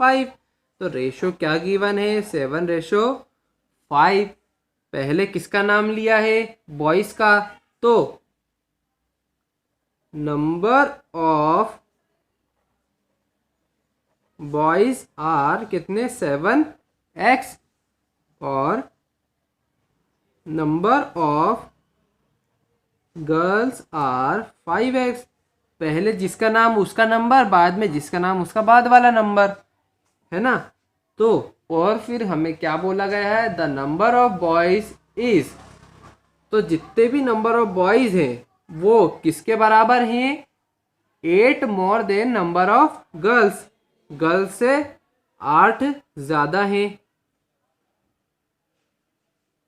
5। तो रेशो क्या गिवन है, 7:5। पहले किसका नाम लिया है, बॉयज का। तो नंबर ऑफ बॉयज आर कितने, 7x, और number of girls are 5x। पहले जिसका नाम उसका नंबर, बाद में जिसका नाम उसका बाद वाला नंबर, है ना। तो और फिर हमें क्या बोला गया है, the number of boys is. तो जितने भी नंबर ऑफ बॉयज हैं वो किसके बराबर हैं, 8 more than number of girls. Girls से 8 ज़्यादा हैं।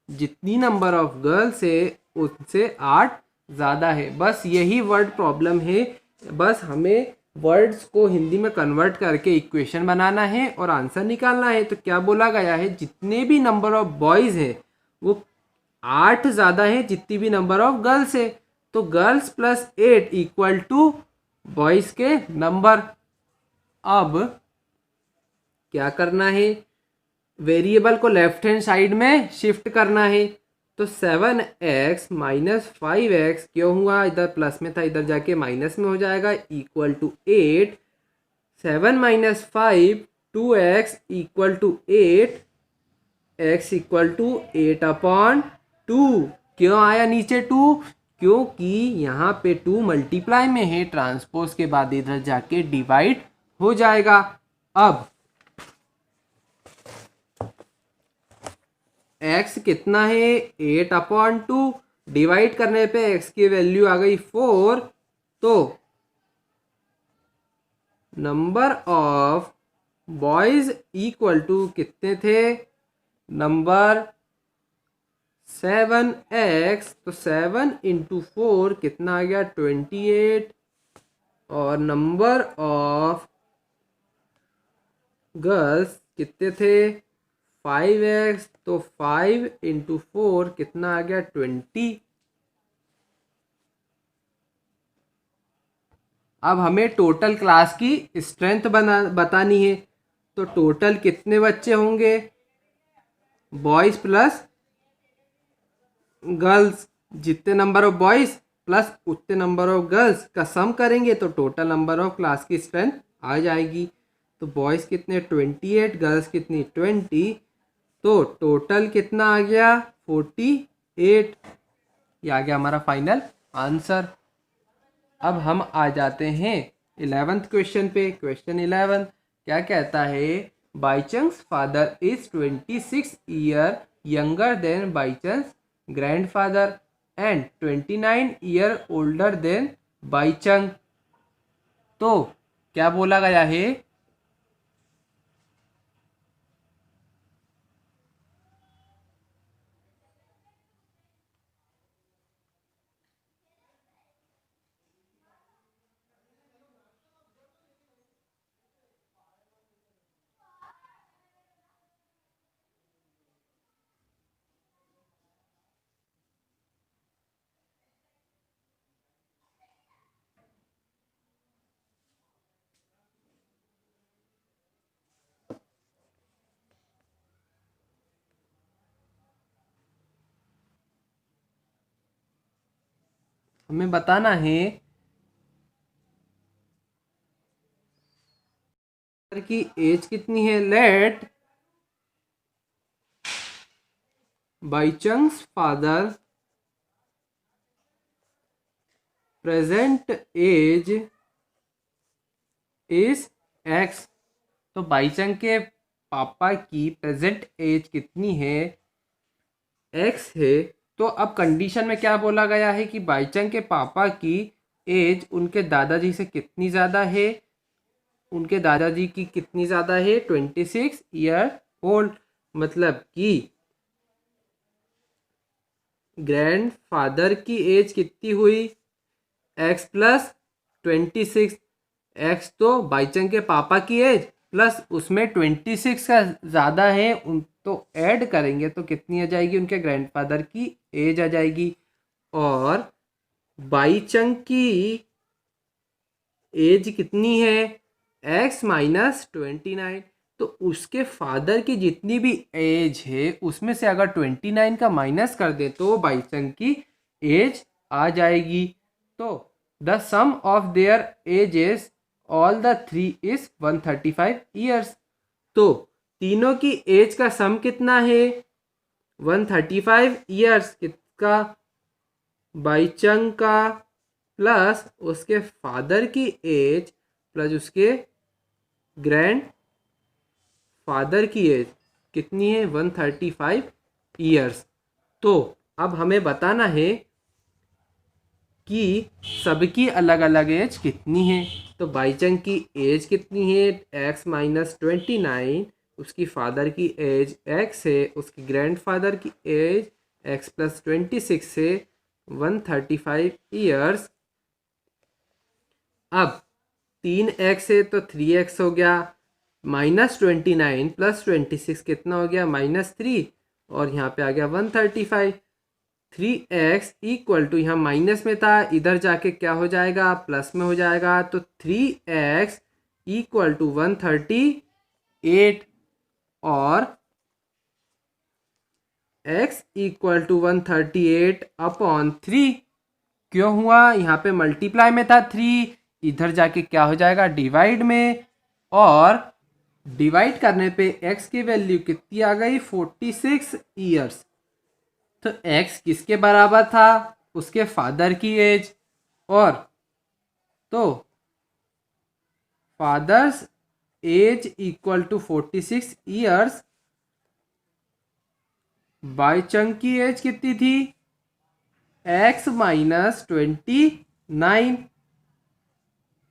जितनी नंबर ऑफ गर्ल्स है उससे 8 ज़्यादा है। बस यही वर्ड प्रॉब्लम है। बस हमें वर्ड्स को हिंदी में कन्वर्ट करके इक्वेशन बनाना है और आंसर निकालना है। तो क्या बोला गया है, जितने भी नंबर ऑफ बॉयज़ हैं वो 8 ज़्यादा है जितनी भी नंबर ऑफ गर्ल्स है। तो girls plus 8 equal to boys के नंबर। अब क्या करना है, वेरिएबल को लेफ्ट हैंड साइड में शिफ्ट करना है। तो 7x माइनस 5x क्यों हुआ, इधर प्लस में था इधर जाके माइनस में हो जाएगा, equal to 8। 7 minus 5 2x equal to 8, x equal to 8/2। क्यों आया नीचे 2, क्योंकि यहाँ पे 2 मल्टीप्लाई में है, ट्रांसपोज के बाद इधर जाके डिवाइड हो जाएगा। अब x कितना है, 8/2, डिवाइड करने पे x की वैल्यू आ गई 4। तो number of boys equal to कितने थे, नंबर 7x। तो 7 इंटू 4 कितना आ गया, 28। और नंबर ऑफ गर्ल्स कितने थे, 5x। तो 5 इंटू 4 कितना आ गया, 20। अब हमें टोटल क्लास की स्ट्रेंथ बतानी है। तो टोटल कितने बच्चे होंगे, बॉयज प्लस गर्ल्स, जितने नंबर ऑफ बॉयज प्लस उतने नंबर ऑफ गर्ल्स का सम करेंगे तो टोटल नंबर ऑफ क्लास की स्ट्रेंथ आ जाएगी। तो बॉयज़ कितने, 28, गर्ल्स कितनी, 20। तो टोटल कितना आ गया, 48। ये आ गया हमारा फाइनल आंसर। अब हम आ जाते हैं 11th क्वेश्चन पे। क्वेश्चन 11 क्या कहता है, Bhaichung's father is 26 year younger than Bhaichung's grandfather and 29 year older than Bhaichung. तो क्या बोला गया है, हमें बताना है की एज कितनी है। Let Bhaichung's father present age is x. तो बाईचंग के पापा की प्रेजेंट एज कितनी है, एक्स है। तो अब कंडीशन में क्या बोला गया है कि बाईचंग के पापा की एज उनके दादाजी से कितनी ज़्यादा है, उनके दादाजी की कितनी ज़्यादा है, 26 ईयर ओल्ड। मतलब कि ग्रैंडफादर की एज कितनी हुई, एक्स प्लस 26। एक्स तो बाईचंग के पापा की एज प्लस उसमें 26 का ज़्यादा है, उन तो ऐड करेंगे तो कितनी आ जाएगी, उनके ग्रैंडफादर की एज आ जाएगी। और बाईचंग की एज कितनी है, x माइनस 29। तो उसके फादर की जितनी भी एज है उसमें से अगर 29 का माइनस कर दे तो बाईचंग की एज आ जाएगी। तो the sum of their ages all the three is 135 years. तो तीनों की एज का सम कितना है? 135 ईयर्स। किसका? बाईचंग का, प्लस उसके फादर की एज, प्लस उसके ग्रैंड फादर की एज कितनी है? 135 ईयर्स। तो अब हमें बताना है कि सबकी अलग अलग एज कितनी है। तो बाईचंग की एज कितनी है? x माइनस 29, उसकी फादर की एज x है, उसकी ग्रैंड फादर की एज x प्लस 26 है, 135 ईयर्स। अब 3x है तो 3x हो गया, माइनस 29 प्लस 26 कितना हो गया? -3, और यहाँ पे आ गया 135। 3x इक्वल टू, यहाँ माइनस में था, इधर जाके क्या हो जाएगा? प्लस में हो जाएगा। तो 3x इक्वल टू 138, और x इक्वल टू 138 अपॉन 3। क्यों हुआ? यहाँ पे मल्टीप्लाई में था 3, इधर जाके क्या हो जाएगा? डिवाइड में, और डिवाइड करने पे x की वैल्यू कितनी आ गई? 46 ईयर्स। तो x किसके बराबर था? उसके फादर की एज। और तो father's age equal to 46 years. Bhaichung की एज कितनी थी? x minus 29।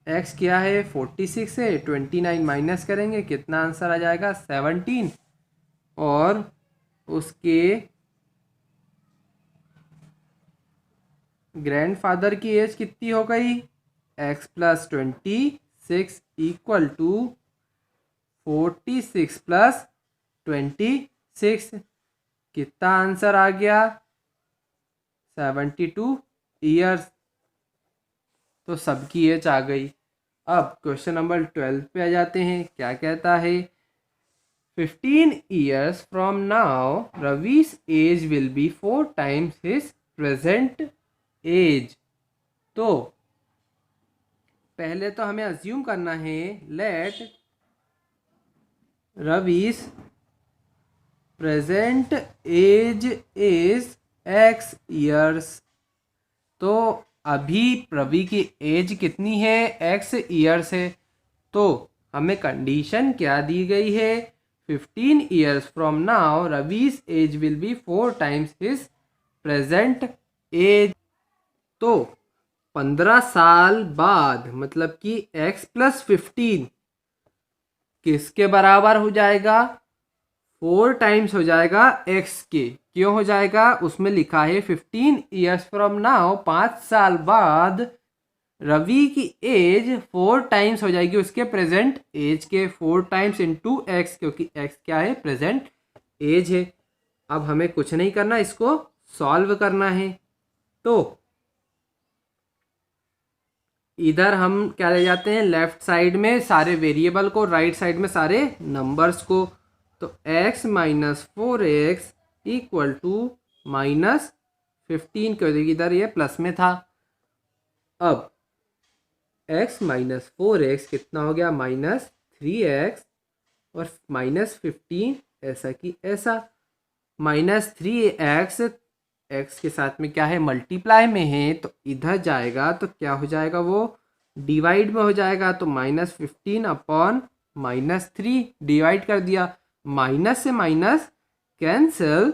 x क्या है? 46 से 29 माइनस करेंगे, कितना आंसर आ जाएगा? 17। और उसके ग्रैंडफादर की एज कितनी हो गई? x plus 26 equal to 46 plus 26। कितना आंसर आ गया? 72 ईयर्स। तो सबकी एज आ गई। अब क्वेश्चन नंबर 12 पे आ जाते हैं। क्या कहता है? 15 years from now, Ravi's age will be 4 times his present age. तो पहले तो हमें अज्यूम करना है, late रवी's present age is x years। तो अभी रवि की एज कितनी है? x ईयर्स है। तो हमें कंडीशन क्या दी गई है? 15 years from now, Ravi's age will be 4 times his present age। तो 15 साल बाद, मतलब कि x प्लस 15 किसके बराबर हो जाएगा? 4 टाइम्स हो जाएगा x के। क्यों हो जाएगा? उसमें लिखा है 15 years from now, 5 साल बाद रवि की एज 4 टाइम्स हो जाएगी उसके प्रेजेंट एज के। 4 टाइम्स इंटू एक्स, क्योंकि एक्स क्या है? प्रेजेंट एज है। अब हमें कुछ नहीं करना, इसको सॉल्व करना है। तो इधर हम क्या ले जाते हैं? लेफ्ट साइड में सारे वेरिएबल को, राइट साइड में सारे नंबर्स को। तो x minus 4x equal to -15, क्योंकि इधर ये प्लस में था। अब x माइनस 4x कितना हो गया? -3x, और -15 ऐसा कि ऐसा। -3x x के साथ में क्या है? मल्टीप्लाई में है, तो इधर जाएगा तो क्या हो जाएगा? वो डिवाइड में हो जाएगा। तो -15 अपॉन -3 डिवाइड कर दिया। माइनस से माइनस कैंसिल,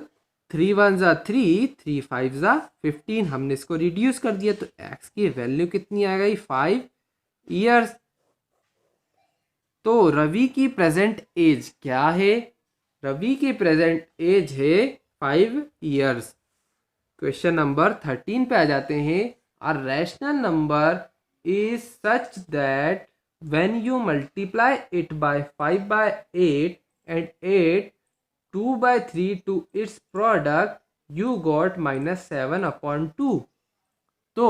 3 1 ज़ा 3, 3 5 ज़ा 15। हमने इसको रिड्यूस कर दिया, तो x की वैल्यू कितनी आ गई? 5 ईयर्स। तो रवि की प्रेजेंट एज क्या है? रवि की प्रेजेंट एज है 5 ईयर्स। क्वेश्चन नंबर 13 पे आ जाते हैं। A rational number is such that when you multiply it by 5 by 8 and 8 2 by 3 to its product you got -7/2। तो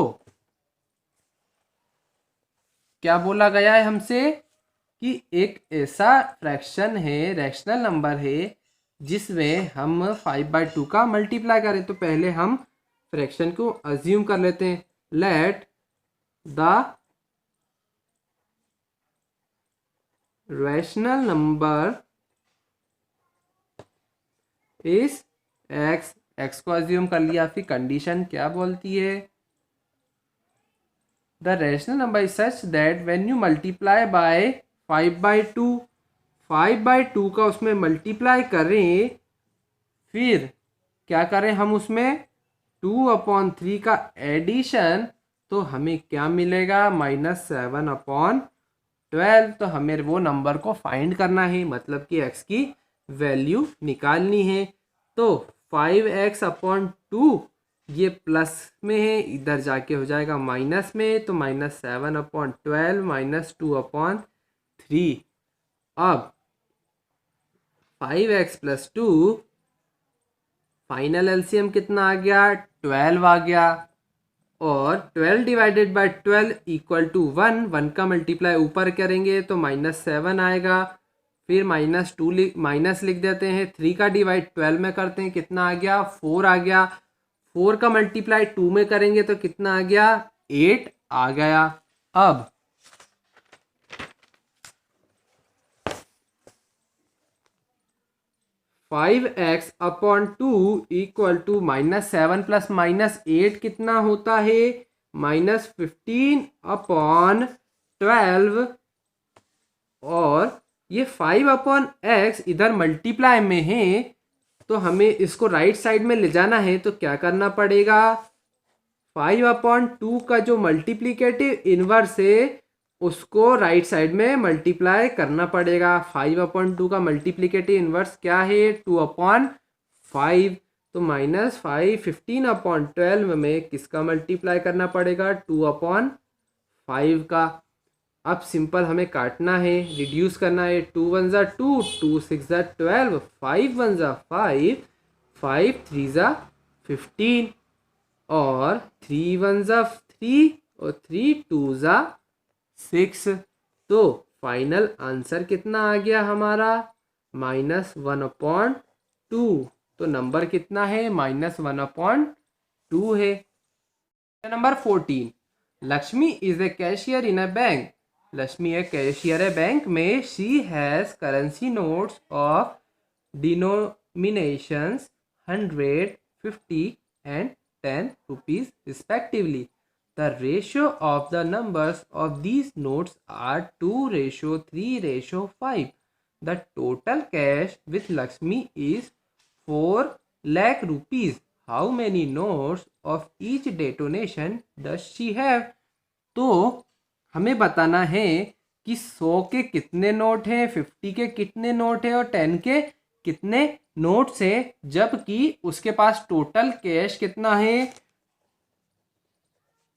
क्या बोला गया है हमसे? कि एक ऐसा फ्रैक्शन है, रैशनल नंबर है, जिसमें हम 5/2 का मल्टीप्लाई करें। तो पहले हम फ्रैक्शन को अज्यूम कर लेते हैं। Let the rational number is x, x को अज्यूम कर लिया। फिर कंडीशन क्या बोलती है, the rational number is such that when you multiply by 5/2, 5/2 का उसमें मल्टीप्लाई करें, फिर क्या करें हम उसमें 2/3 का एडिशन, तो हमें क्या मिलेगा, -7/12। तो हमें वो नंबर को फाइंड करना है, मतलब कि x की वैल्यू निकालनी है। तो 5x/2 ये प्लस में है, इधर जाके हो जाएगा माइनस में, तो -7/12 -2/3। अब 5x + 2, फाइनल एलसीएम कितना आ गया, 12 आ गया। और 12 / 12 = 1, 1 का मल्टीप्लाई ऊपर करेंगे तो -7 आएगा। फिर -2 माइनस लिख देते हैं, 3 का डिवाइड 12 में करते हैं, कितना आ गया, 4 आ गया। 4 का मल्टीप्लाई 2 में करेंगे तो कितना आ गया, 8 आ गया। अब 5x/2 = -7 + -8 कितना होता है, -15/12। और ये 5/x इधर मल्टीप्लाई में है, तो हमें इसको राइट साइड में ले जाना है। तो क्या करना पड़ेगा, 5/2 का जो मल्टीप्लिकेटिव इनवर्स है उसको राइट साइड में मल्टीप्लाई करना पड़ेगा। 5/2 का मल्टीप्लिकेटिव इनवर्स क्या है, 2/5। तो -5 15/12 में किसका मल्टीप्लाई करना पड़ेगा, 2/5 का। अब सिंपल हमें काटना है, रिड्यूस करना है। 2 1 ज़ा 2, 2 6 ज़ा 12, 5 1 ज़ा 5, 5 3 ज़ा 15, और 3 1 ज़ा 3, और 3 2 ज़ा 6। तो फाइनल आंसर कितना आ गया हमारा, -1/2। तो नंबर कितना है, -1/2 है। Number 14, Lakshmi is a cashier in a bank. Lakshmi एक कैशियर है बैंक में। She has currency notes of denominations 100, 50 and 10 rupees respectively. The ratio of the numbers of these notes are 2:3:5. The total cash with Lakshmi is 4 lakh rupees. How many notes of each denomination does she have? तो हमें बताना है कि 100 के कितने note हैं, 50 के कितने नोट हैं, और 10 के कितने नोट्स है, जबकि उसके पास टोटल कैश कितना है,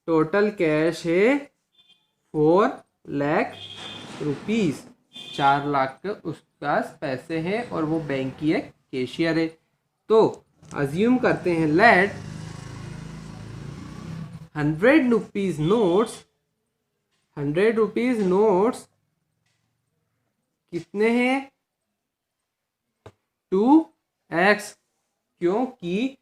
टोटल कैश है 4 लाख रुपीस, 4 लाख के उसके पास पैसे हैं, और वो बैंक की एक कैशियर है। तो अज्यूम करते हैं, let 100 rupees notes, 100 rupees notes कितने हैं, 2x, क्योंकि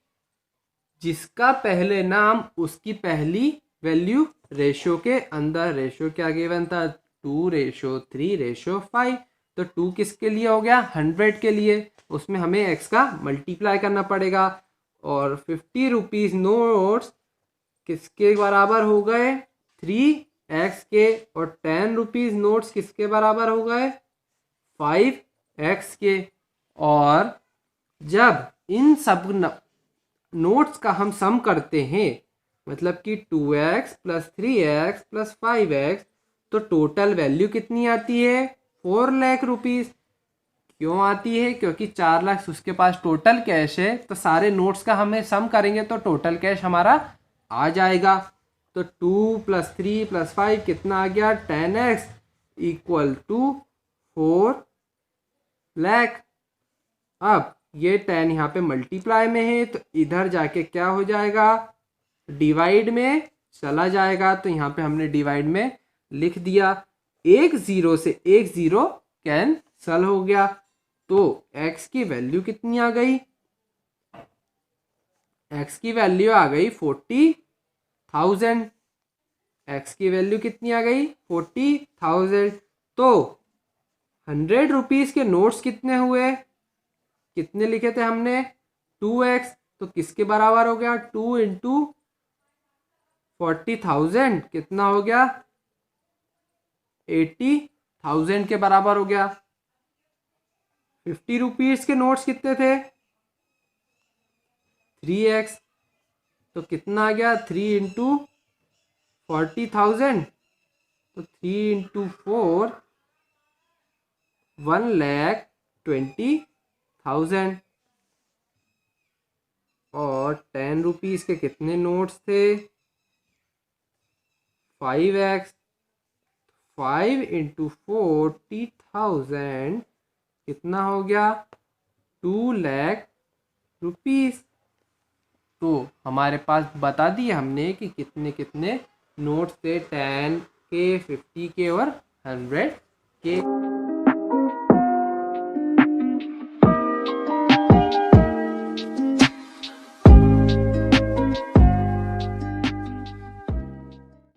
जिसका पहले नाम उसकी पहली वैल्यू रेशो के अंदर, रेशो क्या गिवन था, 2:3:5। तो 2 किसके लिए हो गया, 100 के लिए, उसमें हमें x का मल्टीप्लाई करना पड़ेगा। और 50 रुपीज नोट्स किसके बराबर हो गए, 3x के। और 10 रुपीज नोट्स किसके बराबर हो गए, 5x के। और जब इन सब नोट्स का हम सम करते हैं, मतलब कि 2x + 3x + 5x, तो टोटल वैल्यू कितनी आती है, 4 लाख रुपीस। क्यों आती है, क्योंकि 4 लाख उसके पास टोटल कैश है। तो सारे नोट्स का हमें सम करेंगे तो टोटल कैश हमारा आ जाएगा। तो 2 + 3 + 5 कितना आ गया, 10x = 4 लाख। अब ये 10 यहाँ पे मल्टीप्लाई में है, तो इधर जाके क्या हो जाएगा, डिवाइड में चला जाएगा। तो यहाँ पे हमने डिवाइड में लिख दिया। एक ज़ीरो से एक ज़ीरो कैंसल हो गया, तो x की वैल्यू कितनी आ गई? x की वैल्यू आ गई 40,000। x की वैल्यू कितनी आ गई? 40,000। तो 100 रुपीज़ के नोट्स कितने हुए? कितने लिखे थे हमने? 2x। तो किसके बराबर हो गया? 2 इंटू 40,000 कितना हो गया? 80,000 के बराबर हो गया। 50 रुपीज़ के नोट्स कितने थे? 3x। तो कितना आ गया? 3 इंटू 40,000। तो 3 इंटू 4 1,20,000। और 10 रुपीज़ के कितने नोट्स थे? 5x। 5 इंटू 40,000 कितना हो गया? 2,00,000 रुपीज़। तो हमारे पास बता दिए हमने कि कितने कितने नोट्स थे, 10 के, 50 के और 100 के।